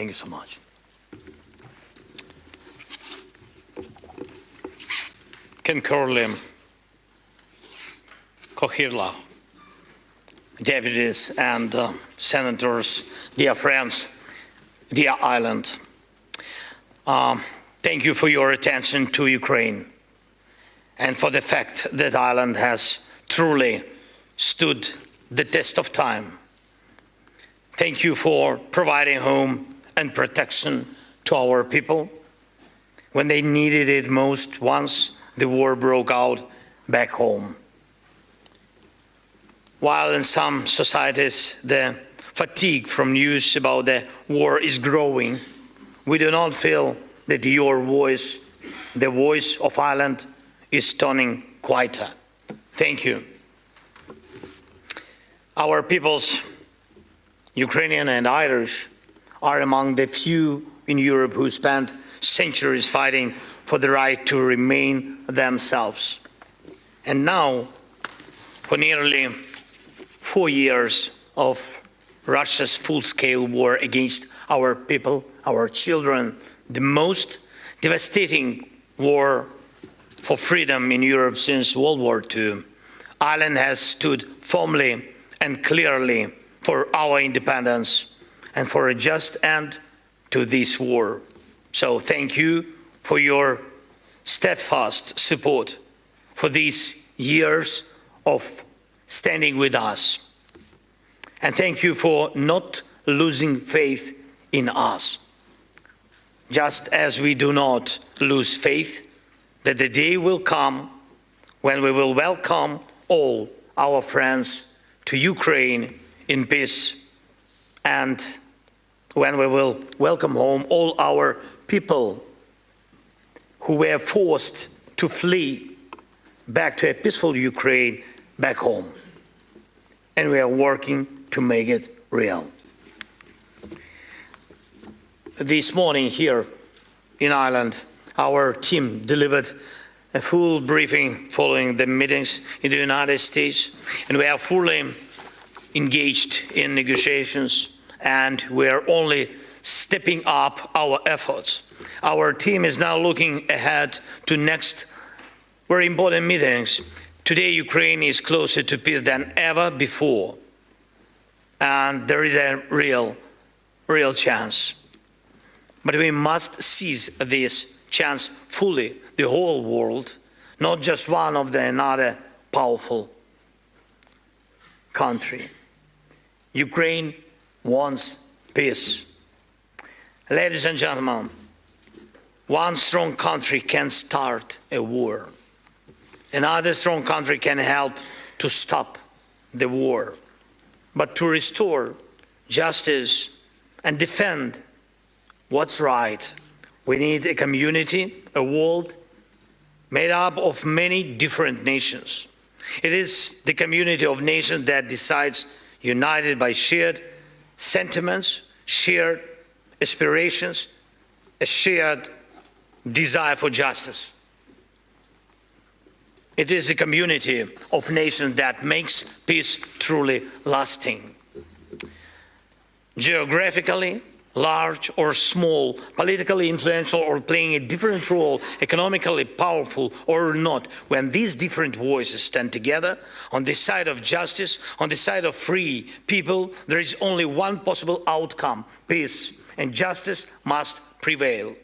Thank you so much. Concurrently, Kohirla, deputies and senators, dear friends, dear island, thank you for your attention to Ukraine and for the fact that Ireland has truly stood the test of time. Thank you for providing home and protection to our people when they needed it most once the war broke out back home. While in some societies the fatigue from news about the war is growing, we do not feel that your voice, the voice of Ireland, is turning quieter. Thank you. Our peoples, Ukrainian and Irish, are among the few in Europe who spent centuries fighting for the right to remain themselves. And now, for nearly 4 years of Russia's full-scale war against our people, our children, the most devastating war for freedom in Europe since World War II, Ireland has stood firmly and clearly for our independence and for a just end to this war. So thank you for your steadfast support for these years of standing with us. And thank you for not losing faith in us, just as we do not lose faith that the day will come when we will welcome all our friends to Ukraine in peace, and when we will welcome home all our people who were forced to flee back to a peaceful Ukraine back home. And we are working to make it real. This morning here in Ireland, our team delivered a full briefing following the meetings in the United States, and we are fully engaged in negotiations, and we are only stepping up our efforts. Our team is now looking ahead to next very important meetings. Today, Ukraine is closer to peace than ever before, and there is a real chance. But we must seize this chance fully, the whole world, not just one of another powerful country. Ukraine wants peace. Ladies and gentlemen, one strong country can start a war. Another strong country can help to stop the war. But to restore justice and defend what's right, we need a community, a world made up of many different nations. It is the community of nations that decides, united by shared sentiments, shared aspirations, a shared desire for justice. It is the community of nations that makes peace truly lasting. Geographically, large or small, politically influential or playing a different role, economically powerful or not, when these different voices stand together on the side of justice, on the side of free people, there is only one possible outcome: peace, and justice must prevail.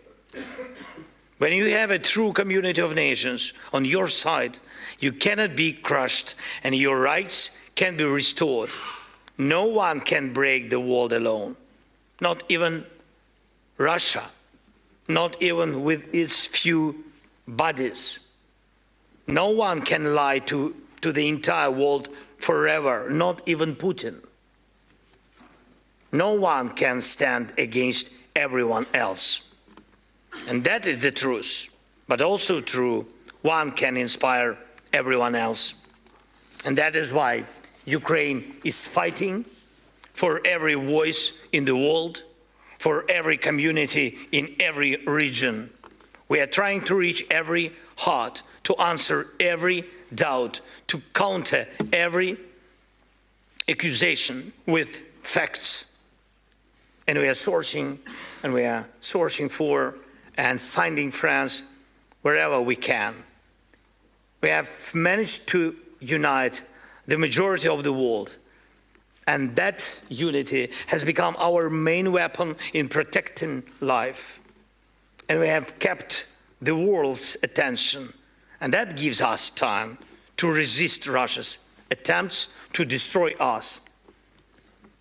When you have a true community of nations on your side, you cannot be crushed and your rights can be restored. No one can break the world alone. Not even Russia, not even with its few bodies. No one can lie to the entire world forever, not even Putin. No one can stand against everyone else. And that is the truth, but also true, one can inspire everyone else. And that is why Ukraine is fighting for every voice in the world, for every community in every region. We are trying to reach every heart, to answer every doubt, to counter every accusation with facts. And we are searching for and finding friends wherever we can. We have managed to unite the majority of the world, and that unity has become our main weapon in protecting life. And we have kept the world's attention, and that gives us time to resist Russia's attempts to destroy us.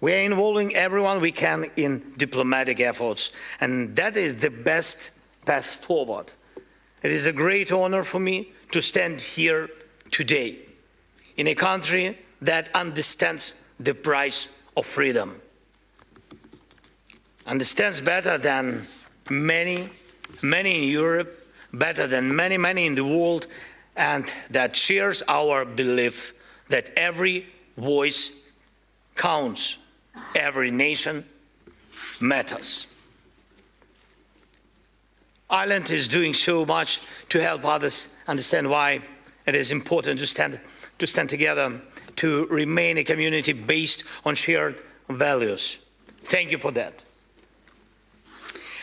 We are involving everyone we can in diplomatic efforts, and that is the best path forward. It is a great honor for me to stand here today in a country that understands the price of freedom, understands better than many in Europe, better than many in the world, and that shares our belief that every voice counts, every nation matters. Ireland is doing so much to help others understand why it is important to stand together, to remain a community based on shared values. Thank you for that.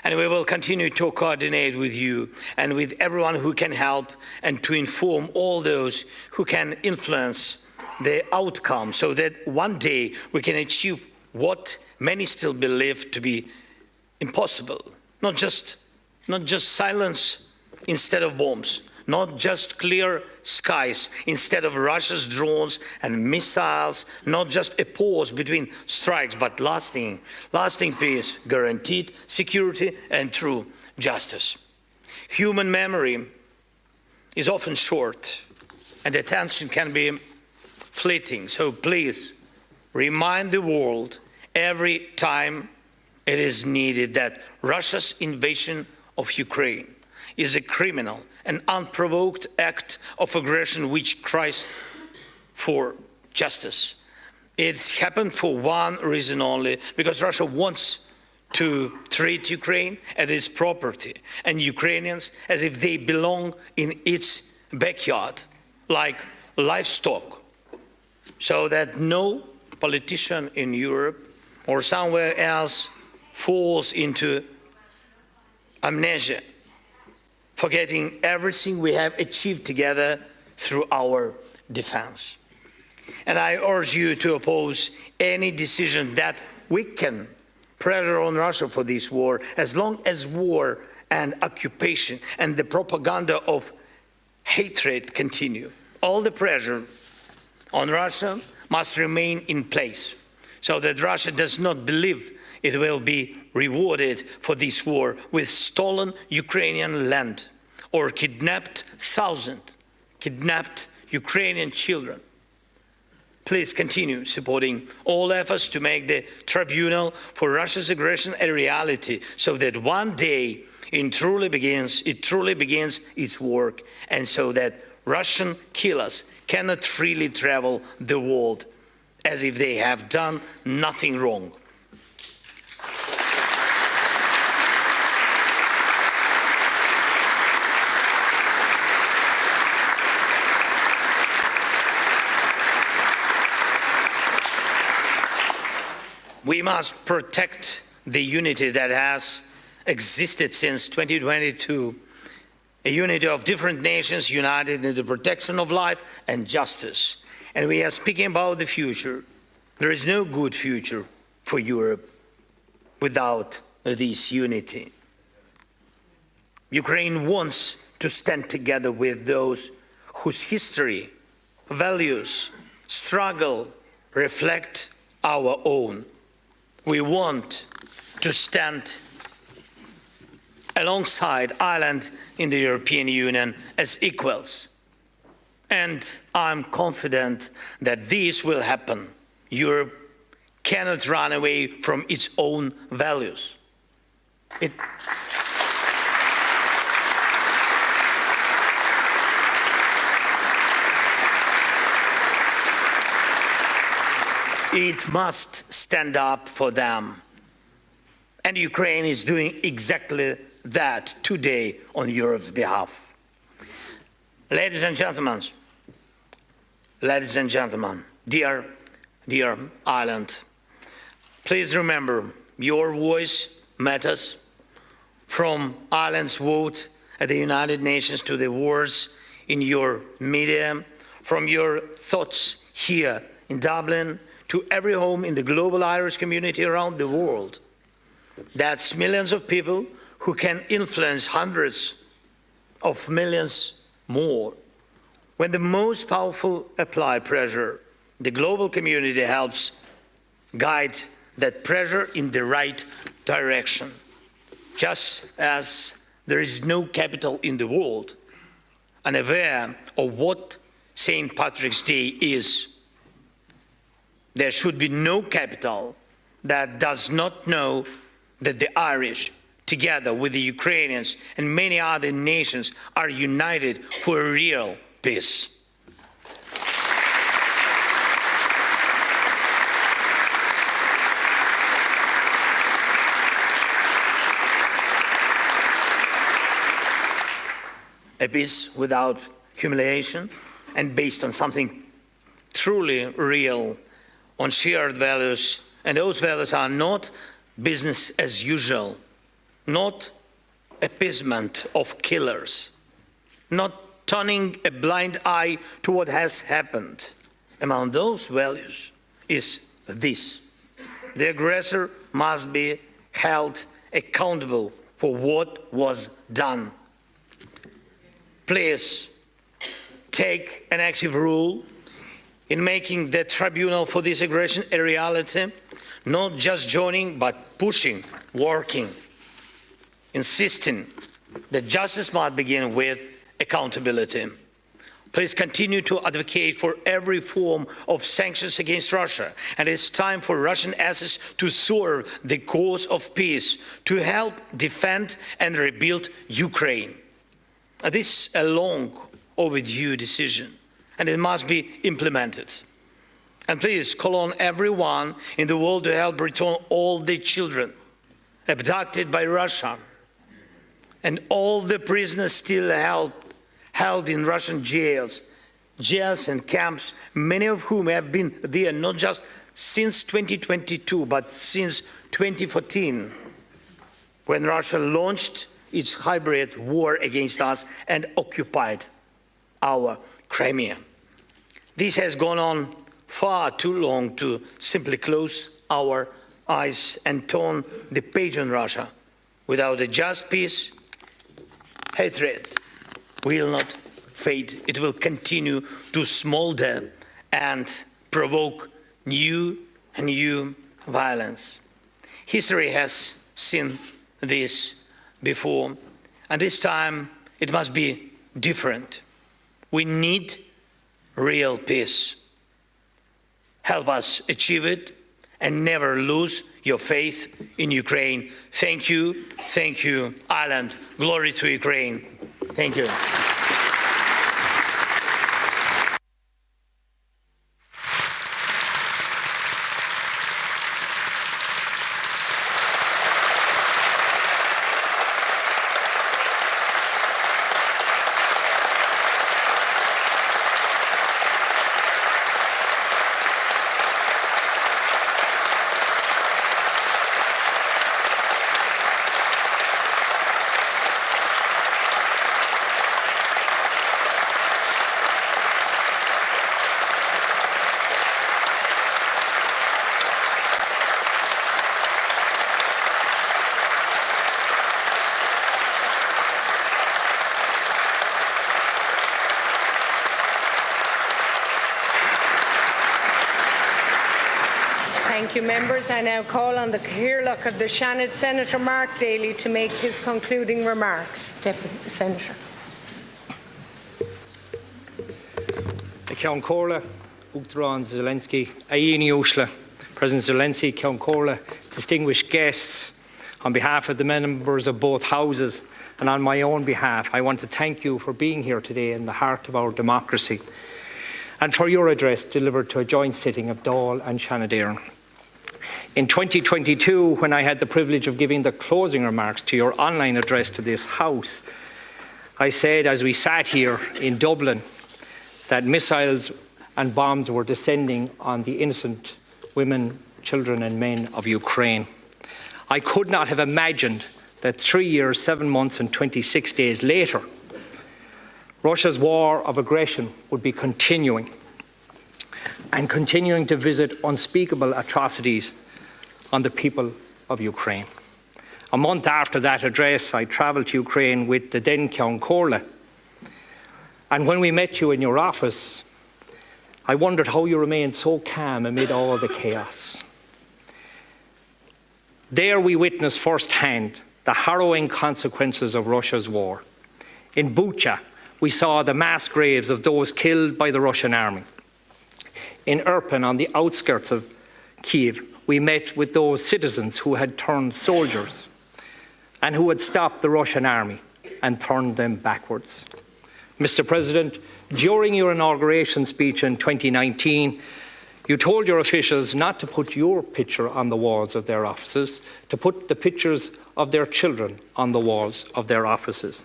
And we will continue to coordinate with you and with everyone who can help, and to inform all those who can influence the outcome, so that one day we can achieve what many still believe to be impossible. Not just silence instead of bombs, not just clear skies instead of Russia's drones and missiles, not just a pause between strikes, but lasting peace, guaranteed security, and true justice. Human memory is often short, and attention can be fleeting. So please remind the world every time it is needed that Russia's invasion of Ukraine is a criminal and unprovoked act of aggression which cries for justice. It's happened for one reason only, because Russia wants to treat Ukraine as its property and Ukrainians as if they belong in its backyard, like livestock, so that no politician in Europe or somewhere else falls into amnesia, forgetting everything we have achieved together through our defense. And I urge you to oppose any decision that weaken pressure on Russia for this war, as long as war and occupation and the propaganda of hatred continue. All the pressure on Russia must remain in place, so that Russia does not believe it will be rewarded for this war with stolen Ukrainian land or kidnapped Ukrainian children. Please continue supporting all efforts to make the tribunal for Russia's aggression a reality, so that one day it truly begins its work, and so that Russian killers cannot freely travel the world as if they have done nothing wrong. We must protect the unity that has existed since 2022, a unity of different nations united in the protection of life and justice. And we are speaking about the future. There is no good future for Europe without this unity. Ukraine wants to stand together with those whose history, values, struggle reflect our own. We want to stand alongside Ireland in the European Union as equals. And I'm confident that this will happen. Europe cannot run away from its own values. It must stand up for them. And Ukraine is doing exactly that today on Europe's behalf. Ladies and gentlemen, dear Ireland, please remember Your voice matters. From Ireland's vote at the United Nations to the words in your media, from your thoughts here in Dublin to every home in the global Irish community around the world. That's millions of people who can influence hundreds of millions more. When the most powerful apply pressure, the global community helps guide that pressure in the right direction. Just as there is no capital in the world, unaware of what St. Patrick's Day is, there should be no capital that does not know that the Irish, together with the Ukrainians and many other nations, are united for a real peace. A peace without humiliation and based on something truly real, on shared values. And those values are not business as usual, not appeasement of killers, not turning a blind eye to what has happened. Among those values is this: the aggressor must be held accountable for what was done. Please take an active role in making the tribunal for this aggression a reality, not just joining, but pushing, working, insisting that justice must begin with accountability. Please continue to advocate for every form of sanctions against Russia, and it's time for Russian assets to serve the cause of peace, to help defend and rebuild Ukraine. This is a long overdue decision, and it must be implemented. And please call on everyone in the world to help return all the children abducted by Russia and all the prisoners still held in Russian jails and camps, many of whom have been there not just since 2022, but since 2014, when Russia launched its hybrid war against us and occupied our Crimea. This has gone on far too long to simply close our eyes and turn the page on Russia. Without a just peace, hatred will not fade. It will continue to smolder and provoke new and new violence. History has seen this before, and this time it must be different. We need real peace. Help us achieve it and never lose your faith in Ukraine. Thank you, Ireland. Glory to Ukraine. Thank you. Thank you, members. I now call on the Caherloch of the Shannon, Senator Mark Daly, to make his concluding remarks. Deputy Senator. Ceann Comhairle, Volodymyr Zelenskyy, Aini Ushla, President Zelenskyy, Ceann Comhairle, distinguished guests, on behalf of the members of both houses and on my own behalf, I want to thank you for being here today in the heart of our democracy and for your address delivered to a joint sitting of Dáil and Shannon. In 2022, when I had the privilege of giving the closing remarks to your online address to this House, I said as we sat here in Dublin that missiles and bombs were descending on the innocent women, children and men of Ukraine. I could not have imagined that 3 years, 7 months and 26 days later, Russia's war of aggression would be continuing and continuing to visit unspeakable atrocities on the people of Ukraine. A month after that address, I travelled to Ukraine with the then Ceann Comhairle. And when we met you in your office, I wondered how you remained so calm amid all the chaos. There we witnessed firsthand the harrowing consequences of Russia's war. In Bucha, we saw the mass graves of those killed by the Russian army. In Irpin, on the outskirts of Kyiv, we met with those citizens who had turned soldiers and who had stopped the Russian army and turned them backwards. Mr. President, during your inauguration speech in 2019, you told your officials not to put your picture on the walls of their offices, to put the pictures of their children on the walls of their offices,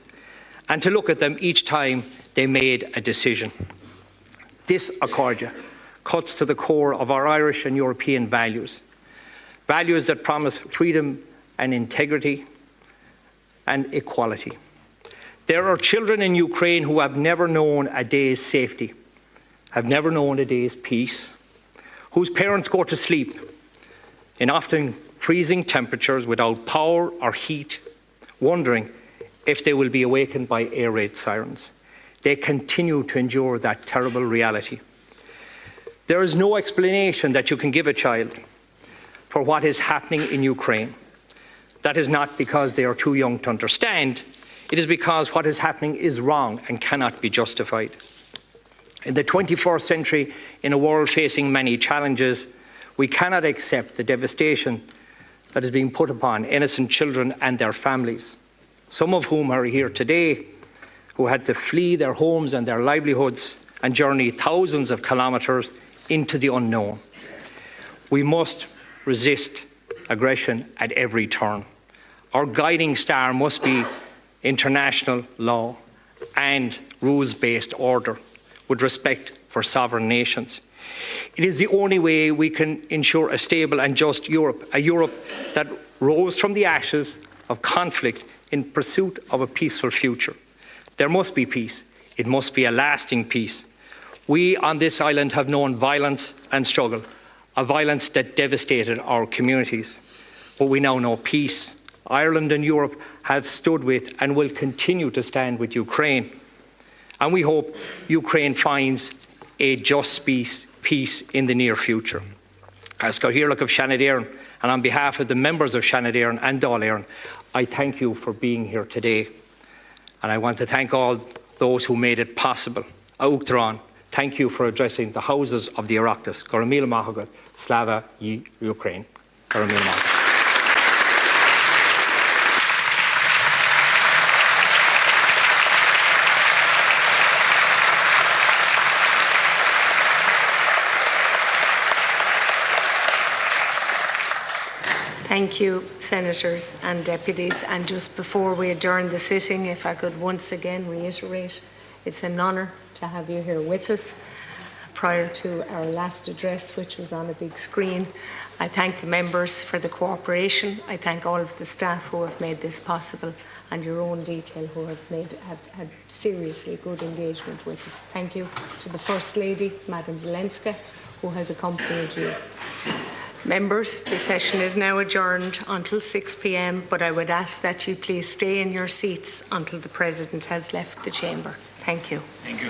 and to look at them each time they made a decision. This, Accordia, cuts to the core of our Irish and European values, values that promise freedom and integrity and equality. There are children in Ukraine who have never known a day's safety, have never known a day's peace, whose parents go to sleep in often freezing temperatures without power or heat, wondering if they will be awakened by air raid sirens. They continue to endure that terrible reality. There is no explanation that you can give a child for what is happening in Ukraine. That is not because they are too young to understand. It is because what is happening is wrong and cannot be justified. In the 21st century, in a world facing many challenges, we cannot accept the devastation that is being put upon innocent children and their families, some of whom are here today, who had to flee their homes and their livelihoods and journey thousands of kilometres into the unknown. We must resist aggression at every turn. Our guiding star must be international law and rules-based order with respect for sovereign nations. It is the only way we can ensure a stable and just Europe, a Europe that rose from the ashes of conflict in pursuit of a peaceful future. There must be peace. It must be a lasting peace. We on this island have known violence and struggle, a violence that devastated our communities. But we now know peace. Ireland and Europe have stood with and will continue to stand with Ukraine. And we hope Ukraine finds a just peace in the near future. As Cathaoirleach of Shannon and on behalf of the members of Shannon and Dáil, I thank you for being here today. And I want to thank all those who made it possible. Uachtarán, thank you for addressing the houses of the Oireachtas. Go raibh míle maith agad, Slava Ukraine. Go raibh míle maith. Thank you, Senators and Deputies. And just before we adjourn the sitting, if I could once again reiterate, it's an honour to have you here with us. Prior to our last address, which was on a big screen, I thank the members for the cooperation. I thank all of the staff who have made this possible, and your own detail who have had seriously good engagement with us. Thank you to the First Lady, Madam Zelenskyy, who has accompanied you. Members, the session is now adjourned until 6 p.m, but I would ask that you please stay in your seats until the President has left the chamber. Thank you. Thank you.